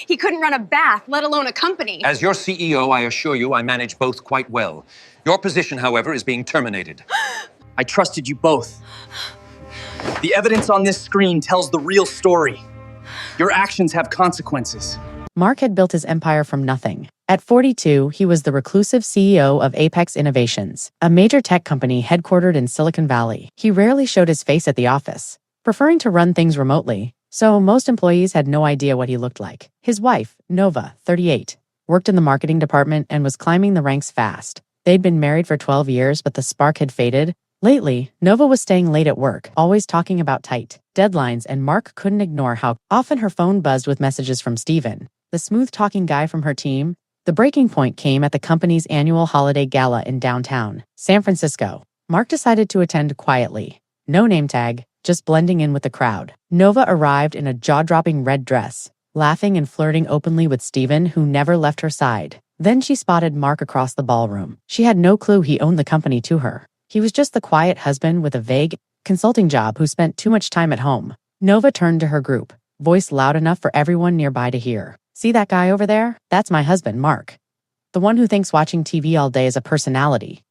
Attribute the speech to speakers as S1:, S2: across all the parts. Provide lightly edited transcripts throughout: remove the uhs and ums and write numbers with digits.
S1: He couldn't run a bath, let alone a company.
S2: As your CEO, I assure you I manage both quite well. Your position, however, is being terminated.
S3: I trusted you both. The evidence on this screen tells the real story. Your actions have consequences.
S4: Mark had built his empire from nothing. At 42, he was the reclusive CEO of Apex Innovations, a major tech company headquartered in Silicon Valley. He rarely showed his face at the office, preferring to run things remotely, so most employees had no idea what he looked like. His wife, Nova, 38, worked in the marketing department and was climbing the ranks fast. They'd been married for 12 years, but the spark had faded. Lately, Nova was staying late at work, always talking about tight deadlines, and Mark couldn't ignore how often her phone buzzed with messages from Steven, the smooth-talking guy from her team. The breaking point came at the company's annual holiday gala in downtown San Francisco. Mark decided to attend quietly. No name tag, just blending in with the crowd. Nova arrived in a jaw-dropping red dress, laughing and flirting openly with Steven, who never left her side. Then she spotted Mark across the ballroom. She had no clue he owned the company to her. He was just the quiet husband with a vague consulting job who spent too much time at home. Nova turned to her group, voice loud enough for everyone nearby to hear. "See that guy over there? That's my husband, Mark. The one who thinks watching TV all day is a personality."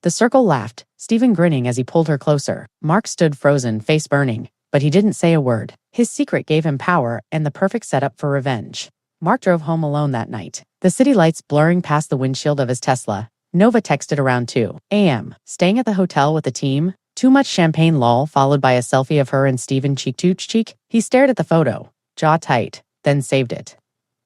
S4: The circle laughed, Steven grinning as he pulled her closer. Mark stood frozen, face burning, but he didn't say a word. His secret gave him power and the perfect setup for revenge. Mark drove home alone that night, the city lights blurring past the windshield of his Tesla. Nova texted around 2 a.m., staying at the hotel with the team. Too much champagne lol, followed by a selfie of her and Steven cheek to cheek. He stared at the photo, jaw tight, then saved it.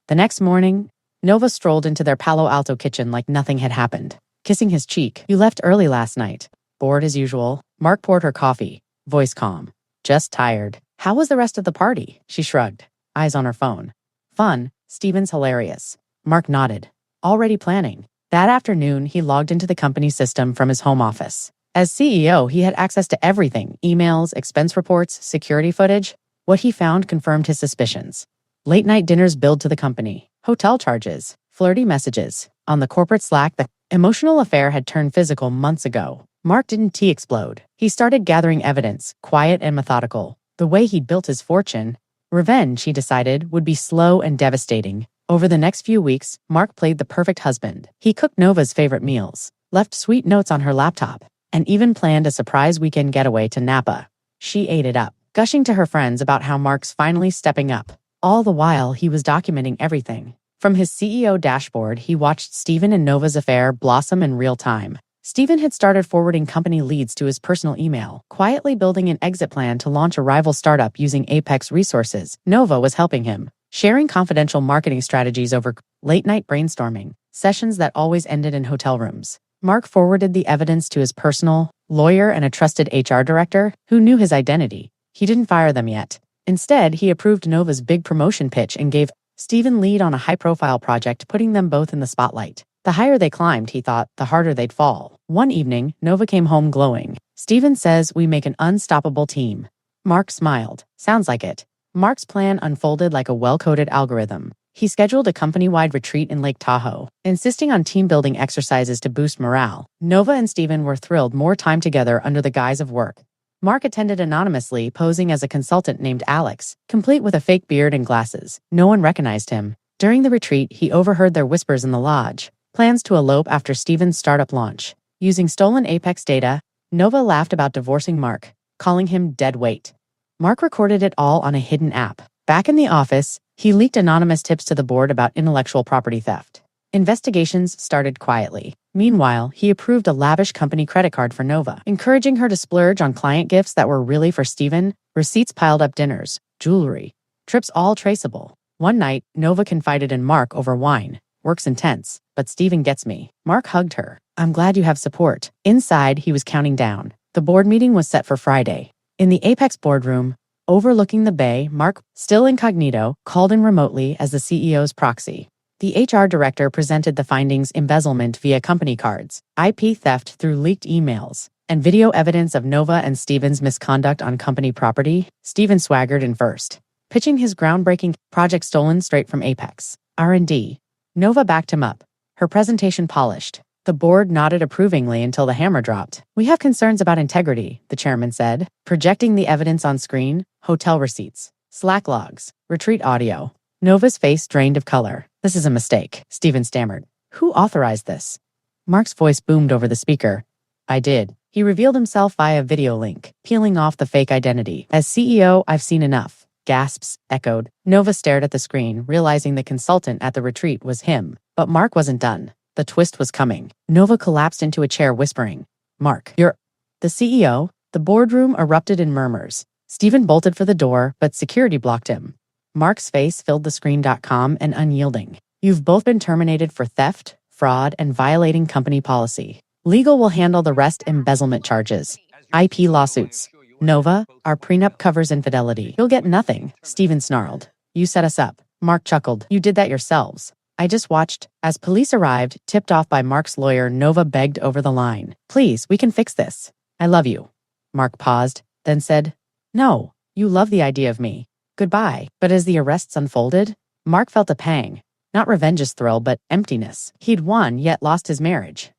S4: The next morning, Nova strolled into their Palo Alto kitchen like nothing had happened, kissing his cheek. "You left early last night." Bored as usual, Mark poured her coffee, voice calm. "Just tired." "How was the rest of the party?" She shrugged, eyes on her phone. "Fun. Steven's hilarious." Mark nodded. "Already planning." That afternoon, he logged into the company system from his home office. As CEO, he had access to everything: emails, expense reports, security footage. What he found confirmed his suspicions. Late-night dinners billed to the company, hotel charges, flirty messages. On the corporate Slack, the emotional affair had turned physical months ago. Mark didn't explode. He started gathering evidence, quiet and methodical. The way he'd built his fortune. Revenge, he decided, would be slow and devastating. Over the next few weeks, Mark played the perfect husband. He cooked Nova's favorite meals, left sweet notes on her laptop, and even planned a surprise weekend getaway to Napa. She ate it up, gushing to her friends about how Mark's finally stepping up. All the while, he was documenting everything. From his CEO dashboard, he watched Steven and Nova's affair blossom in real time. Steven had started forwarding company leads to his personal email, quietly building an exit plan to launch a rival startup using Apex resources. Nova was helping him, sharing confidential marketing strategies over late-night brainstorming, sessions that always ended in hotel rooms. Mark forwarded the evidence to his personal lawyer and a trusted HR director who knew his identity. He didn't fire them yet. Instead, he approved Nova's big promotion pitch and gave Steven lead on a high-profile project, putting them both in the spotlight. The higher they climbed, he thought, the harder they'd fall. One evening, Nova came home glowing. "Steven says we make an unstoppable team." Mark smiled. "Sounds like it." Mark's plan unfolded like a well-coded algorithm. He scheduled a company-wide retreat in Lake Tahoe, insisting on team-building exercises to boost morale. Nova and Steven were thrilled more time together under the guise of work. Mark attended anonymously, posing as a consultant named Alex, complete with a fake beard and glasses. No one recognized him. During the retreat, he overheard their whispers in the lodge, plans to elope after Steven's startup launch. Using stolen Apex data, Nova laughed about divorcing Mark, calling him dead weight. Mark recorded it all on a hidden app. Back in the office, he leaked anonymous tips to the board about intellectual property theft. Investigations started quietly. Meanwhile, he approved a lavish company credit card for Nova, encouraging her to splurge on client gifts that were really for Steven. Receipts piled up: dinners, jewelry, trips, all traceable. One night, Nova confided in Mark over wine. "Work's intense, but Steven gets me." Mark hugged her. "I'm glad you have support." Inside, he was counting down. The board meeting was set for Friday. In the Apex boardroom, overlooking the bay, Mark, still incognito, called in remotely as the CEO's proxy. The HR director presented the findings: embezzlement via company cards, IP theft through leaked emails, and video evidence of Nova and Steven's misconduct on company property. Steven swaggered in first, pitching his groundbreaking project stolen straight from Apex R&D. Nova backed him up, her presentation polished. The board nodded approvingly until the hammer dropped. "We have concerns about integrity," the chairman said, projecting the evidence on screen: hotel receipts, Slack logs, retreat audio. Nova's face drained of color. This is a mistake, Steven stammered. Who authorized this? Mark's voice boomed over the speaker. I did. He revealed himself via video link, peeling off the fake identity. As CEO, I've seen enough. Gasps echoed. Nova stared at the screen, realizing the consultant at the retreat was him. But Mark wasn't done. The twist was coming. Nova collapsed into a chair, whispering, Mark, you're the CEO? The boardroom erupted in murmurs. Steven bolted for the door, but security blocked him. Mark's face filled the screen.com and unyielding. You've both been terminated for theft, fraud, and violating company policy. Legal will handle the rest embezzlement charges. IP lawsuits. Nova, our prenup covers infidelity. You'll get nothing, Steven snarled. You set us up. Mark chuckled. You did that yourselves. I just watched. As police arrived, tipped off by Mark's lawyer, Nova begged over the line. Please, we can fix this. I love you. Mark paused, then said, No, you love the idea of me. Goodbye. But as the arrests unfolded, Mark felt a pang. Not revenge's thrill, but emptiness. He'd won, yet lost his marriage.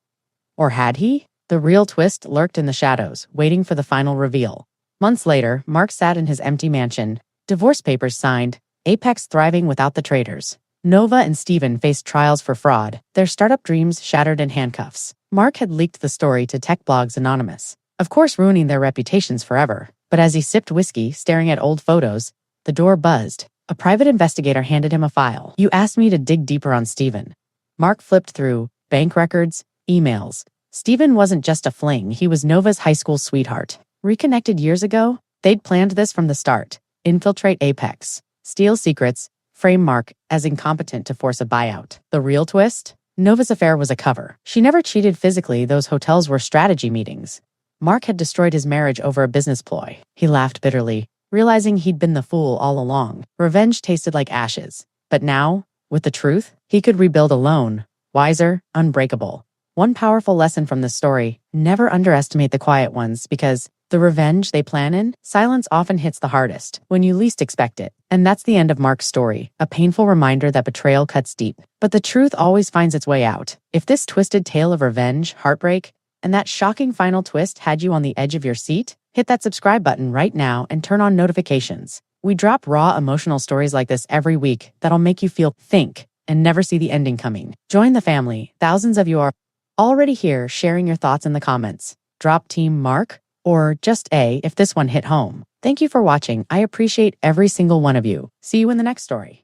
S4: Or had he? The real twist lurked in the shadows, waiting for the final reveal. Months later, Mark sat in his empty mansion, divorce papers signed, Apex thriving without the traitors. Nova and Steven faced trials for fraud, their startup dreams shattered in handcuffs. Mark had leaked the story to tech blogs anonymous, of course ruining their reputations forever. But as he sipped whiskey, staring at old photos, the door buzzed. A private investigator handed him a file. You asked me to dig deeper on Steven. Mark flipped through bank records, emails. Steven wasn't just a fling, he was Nova's high school sweetheart. Reconnected years ago, they'd planned this from the start. Infiltrate Apex, steal secrets, frame Mark as incompetent to force a buyout. The real twist? Nova's affair was a cover. She never cheated physically, those hotels were strategy meetings. Mark had destroyed his marriage over a business ploy. He laughed bitterly, realizing he'd been the fool all along. Revenge tasted like ashes. But now, with the truth, he could rebuild alone, wiser, unbreakable. One powerful lesson from this story, never underestimate the quiet ones because the revenge they plan in, silence often hits the hardest, when you least expect it. And that's the end of Mark's story, a painful reminder that betrayal cuts deep. But the truth always finds its way out. If this twisted tale of revenge, heartbreak, and that shocking final twist had you on the edge of your seat, hit that subscribe button right now and turn on notifications. We drop raw emotional stories like this every week that'll make you think, and never see the ending coming. Join the family. Thousands of you are already here sharing your thoughts in the comments. Drop Team Mark, or just A if this one hit home. Thank you for watching. I appreciate every single one of you. See you in the next story.